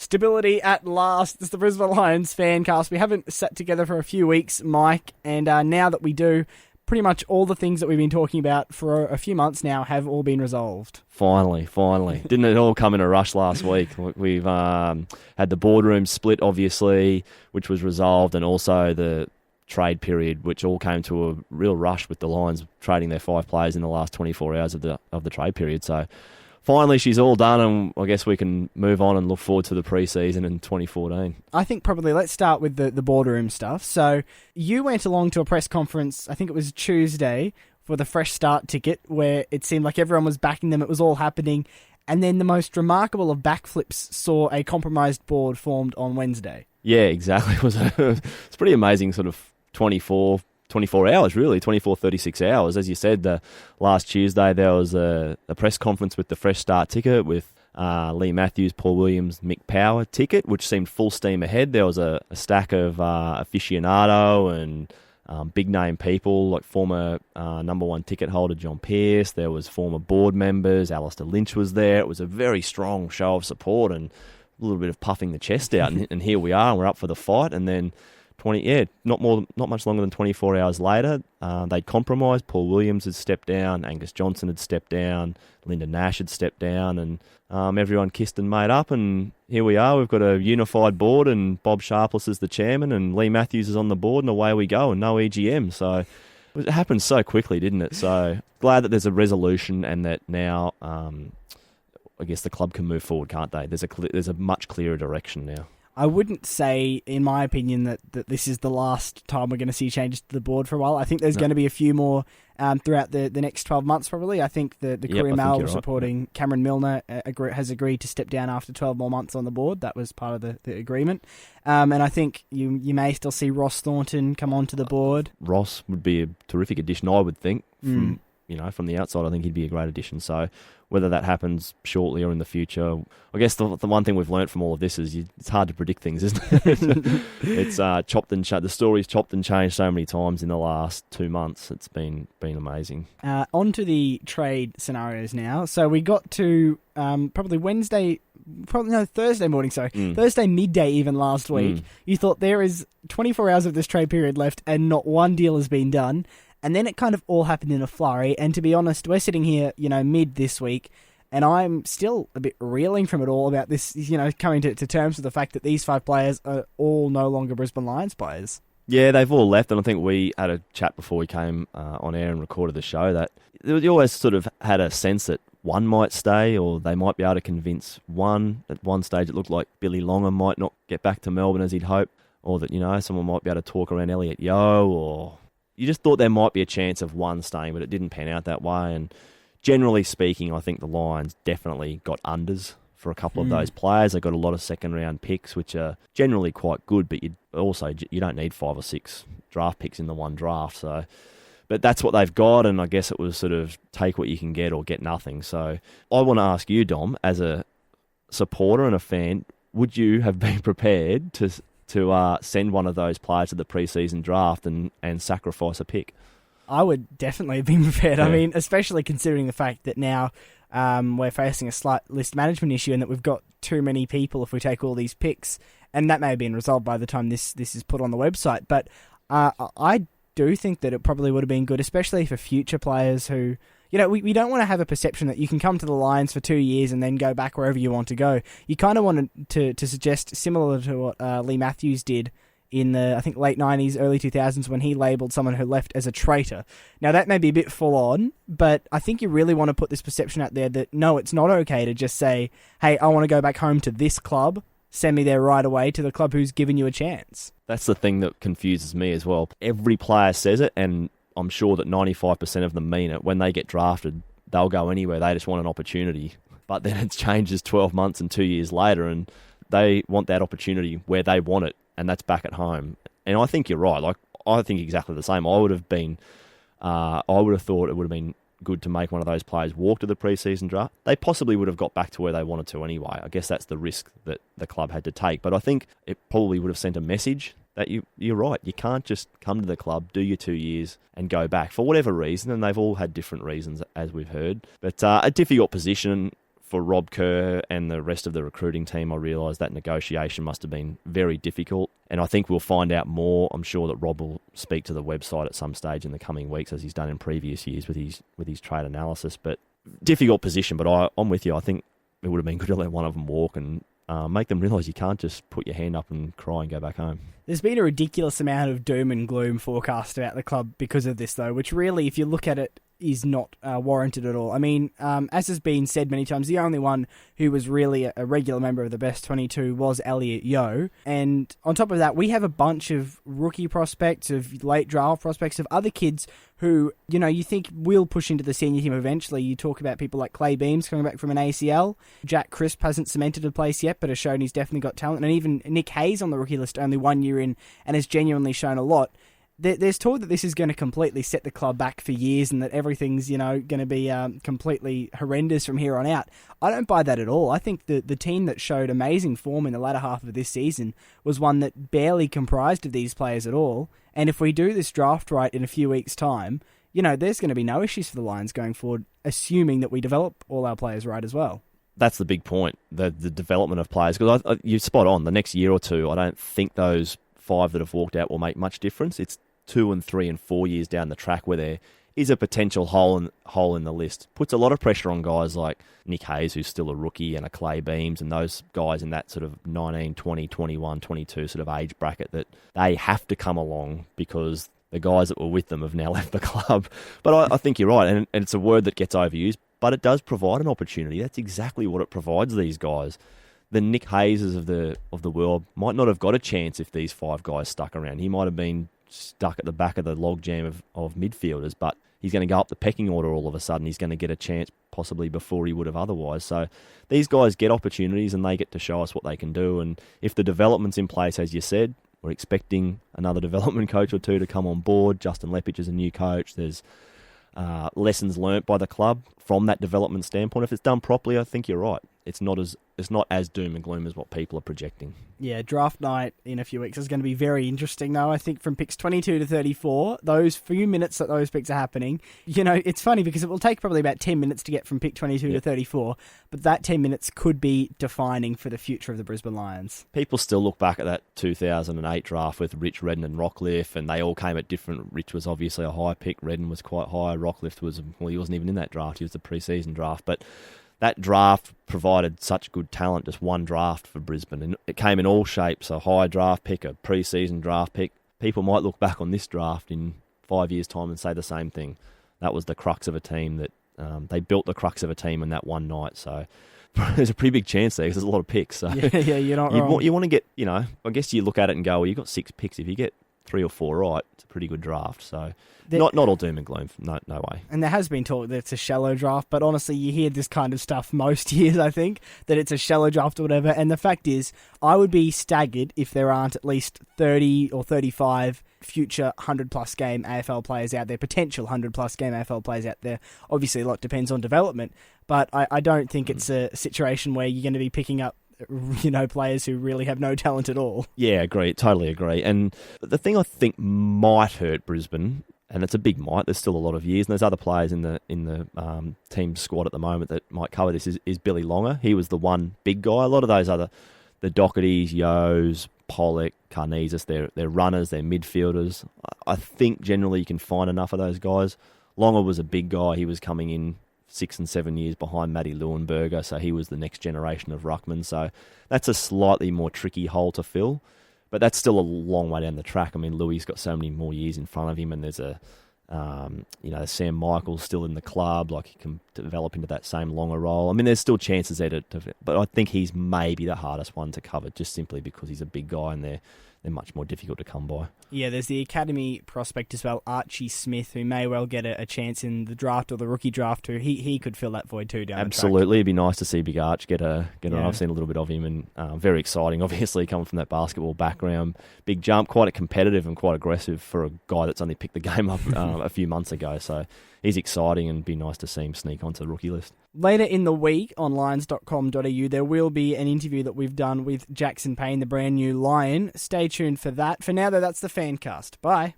Stability at last. It's the Brisbane Lions Fancast. We haven't sat together for a few weeks, Mike, and now that we do, pretty much all the things that we've been talking about for a few months now have all been resolved. Finally. Didn't it all come in a rush last week? We've had the boardroom split, obviously, which was resolved, and also the trade period, which all came to a real rush with the Lions trading their 5 players in the last 24 hours of the trade period. So finally, she's all done, and I guess we can move on and look forward to the pre-season in 2014. I think probably let's start with the boardroom stuff. So you went along to a press conference, I think it was Tuesday, for the Fresh Start ticket, where it seemed like everyone was backing them, it was all happening, and then the most remarkable of backflips saw a compromised board formed on Wednesday. Yeah, exactly. It's pretty amazing sort of 24 hours, really, 36 hours. As you said, the last Tuesday there was a press conference with the Fresh Start ticket with Lee Matthews, Paul Williams, Mick Power ticket, which seemed full steam ahead. There was a stack of aficionado and big-name people, like former number 1 ticket holder John Pearce. There was former board members. Alistair Lynch was there. It was a very strong show of support and a little bit of puffing the chest out. And here we are, and we're up for the fight. And then not much longer than 24 hours later, they'd compromised. Paul Williams had stepped down, Angus Johnson had stepped down, Linda Nash had stepped down, and everyone kissed and made up, and here we are. We've got a unified board, and Bob Sharpless is the chairman, and Lee Matthews is on the board, and away we go, and no EGM. So it happened so quickly, didn't it? So glad that there's a resolution, and that now I guess the club can move forward, can't they? There's a much clearer direction now. I wouldn't say, in my opinion, that this is the last time we're going to see changes to the board for a while. I think there's going to be a few more throughout the next 12 months, probably. I think the Courier Mail was reporting Cameron Milner has agreed to step down after 12 more months on the board. That was part of the agreement. And I think you may still see Ross Thornton come onto the board. Ross would be a terrific addition, I would think. From the outside, I think he'd be a great addition. So whether that happens shortly or in the future, I guess the one thing we've learnt from all of this is it's hard to predict things, isn't it? It's chopped and changed. The story's chopped and changed so many times in the last 2 months. It's been amazing. On to the trade scenarios now. So we got to Thursday morning, Thursday midday even last week. You thought there is 24 hours of this trade period left and not one deal has been done. And then it kind of all happened in a flurry. And to be honest, we're sitting here, mid this week, and I'm still a bit reeling from it all about this, coming to terms with the fact that these 5 players are all no longer Brisbane Lions players. Yeah, they've all left, and I think we had a chat before we came on air and recorded the show that you always sort of had a sense that one might stay, or they might be able to convince one. At one stage, it looked like Billy Longer might not get back to Melbourne as he'd hoped, or that, someone might be able to talk around Elliot Yeo, or you just thought there might be a chance of one staying, but it didn't pan out that way. And generally speaking, I think the Lions definitely got unders for a couple of those players. They got a lot of second-round picks, which are generally quite good, but you don't need 5 or 6 draft picks in the one draft. So, but that's what they've got, and I guess it was sort of take what you can get or get nothing. So I want to ask you, Dom, as a supporter and a fan, would you have been prepared to send one of those players to the pre-season draft and sacrifice a pick? I would definitely have been prepared. Yeah. I mean, especially considering the fact that now we're facing a slight list management issue and that we've got too many people if we take all these picks, and that may have been resolved by the time this is put on the website. But I do think that it probably would have been good, especially for future players who... we don't want to have a perception that you can come to the Lions for 2 years and then go back wherever you want to go. You kind of want to suggest, similar to what Lee Matthews did in the, I think, late 90s, early 2000s, when he labelled someone who left as a traitor. Now, that may be a bit full on, but I think you really want to put this perception out there that, no, it's not okay to just say, hey, I want to go back home to this club, send me there right away, to the club who's given you a chance. That's the thing that confuses me as well. Every player says it, and I'm sure that 95% of them mean it. When they get drafted, they'll go anywhere. They just want an opportunity. But then it changes 12 months and 2 years later, and they want that opportunity where they want it, and that's back at home. And I think you're right. Like, I think exactly the same. I would have thought it would have been good to make one of those players walk to the pre-season draft. They possibly would have got back to where they wanted to anyway. I guess that's the risk that the club had to take. But I think it probably would have sent a message that you're right. You can't just come to the club, do your 2 years, and go back for whatever reason. And they've all had different reasons, as we've heard. But a difficult position for Rob Kerr and the rest of the recruiting team, I realise that negotiation must have been very difficult. And I think we'll find out more. I'm sure that Rob will speak to the website at some stage in the coming weeks, as he's done in previous years with his trade analysis. But difficult position, but I'm with you. I think it would have been good to let one of them walk and make them realise you can't just put your hand up and cry and go back home. There's been a ridiculous amount of doom and gloom forecast about the club because of this, though, which really, if you look at it, is not warranted at all. I mean, as has been said many times, the only one who was really a regular member of the best 22 was Elliot Yeo. And on top of that, we have a bunch of rookie prospects, of late draft prospects, of other kids who, you know, you think will push into the senior team eventually. You talk about people like Clay Beams coming back from an ACL. Jack Crisp hasn't cemented a place yet, but has shown he's definitely got talent. And even Nick Hayes on the rookie list, only 1 year in, and has genuinely shown a lot. There's talk that this is going to completely set the club back for years and that everything's, you know, going to be completely horrendous from here on out. I don't buy that at all. I think the team that showed amazing form in the latter half of this season was one that barely comprised of these players at all. And if we do this draft right in a few weeks' time, you know, there's going to be no issues for the Lions going forward, assuming that we develop all our players right as well. That's the big point, the development of players. Because you're spot on. The next year or two, I don't think those 5 that have walked out will make much difference. It's 2 and 3 and 4 years down the track where there is a potential hole in the list. Puts a lot of pressure on guys like Nick Hayes, who's still a rookie, and a Clay Beams, and those guys in that sort of 19, 20, 21, 22 sort of age bracket, that they have to come along because the guys that were with them have now left the club. But I think you're right, and it's a word that gets overused, but it does provide an opportunity. That's exactly what it provides these guys. The Nick Hayeses of the world might not have got a chance if these 5 guys stuck around. He might have been stuck at the back of the logjam of midfielders, but he's going to go up the pecking order all of a sudden. He's going to get a chance possibly before he would have otherwise. So these guys get opportunities and they get to show us what they can do. And if the development's in place, as you said, we're expecting another development coach or 2 to come on board. Justin Lepage is a new coach. There's lessons learnt by the club from that development standpoint. If it's done properly, I think you're right. It's not as doom and gloom as what people are projecting. Yeah, draft night in a few weeks is going to be very interesting, though. I think from picks 22 to 34, those few minutes that those picks are happening, you know, it's funny because it will take probably about 10 minutes to get from pick 22 to 34, but that 10 minutes could be defining for the future of the Brisbane Lions. People still look back at that 2008 draft with Rich, Redden and Rockcliffe, and they all came at different... Rich was obviously a high pick, Redden was quite high, Rockcliffe was... Well, he wasn't even in that draft, he was the pre-season draft, but... That draft provided such good talent, just one draft for Brisbane. And it came in all shapes, a high draft pick, a pre-season draft pick. People might look back on this draft in 5 years' time and say the same thing. That was the crux of a team that... they built the crux of a team in that one night. So there's a pretty big chance there because there's a lot of picks. So yeah, you're not wrong. You want to get, you know... I guess you look at it and go, well, you've got 6 picks. If you get 3 or 4 right, it's a pretty good draft. So... Not all doom and gloom. No way. And there has been talk that it's a shallow draft, but honestly, you hear this kind of stuff most years, I think, that it's a shallow draft or whatever. And the fact is, I would be staggered if there aren't at least 30 or 35 future 100-plus game AFL players out there, potential 100-plus game AFL players out there. Obviously, a lot depends on development, but I don't think it's a situation where you're going to be picking up, you know, players who really have no talent at all. Yeah, agree. Totally agree. And the thing I think might hurt Brisbane... And it's a big might. There's still a lot of years, and there's other players in the team squad at the moment that might cover this. Is Billy Longer? He was the one big guy. A lot of those other, the Dohertys, Yos, Pollock, Karnezis, they're runners, they're midfielders. I think generally you can find enough of those guys. Longer was a big guy. He was coming in 6 and 7 years behind Matty Leuenberger, so he was the next generation of ruckman. So that's a slightly more tricky hole to fill. But that's still a long way down the track. I mean, Louis got so many more years in front of him, and there's Sam Michael's still in the club. Like, he can develop into that same Longer role. I mean, there's still chances there but I think he's maybe the hardest one to cover, just simply because he's a big guy and they're much more difficult to come by. Yeah, there's the academy prospect as well, Archie Smith, who may well get a chance in the draft or the rookie draft too. He could fill that void too down Absolutely. the track. It'd be nice to see Big Arch get an... I've seen a little bit of him, and very exciting, obviously, coming from that basketball background. Big jump, quite competitive and quite aggressive for a guy that's only picked the game up a few months ago. So he's exciting, and it'd be nice to see him sneak onto the rookie list. Later in the week on lions.com.au, there will be an interview that we've done with Jackson Payne, the brand new Lion. Stay tuned for that. For now, though, that's the Fancast. Bye.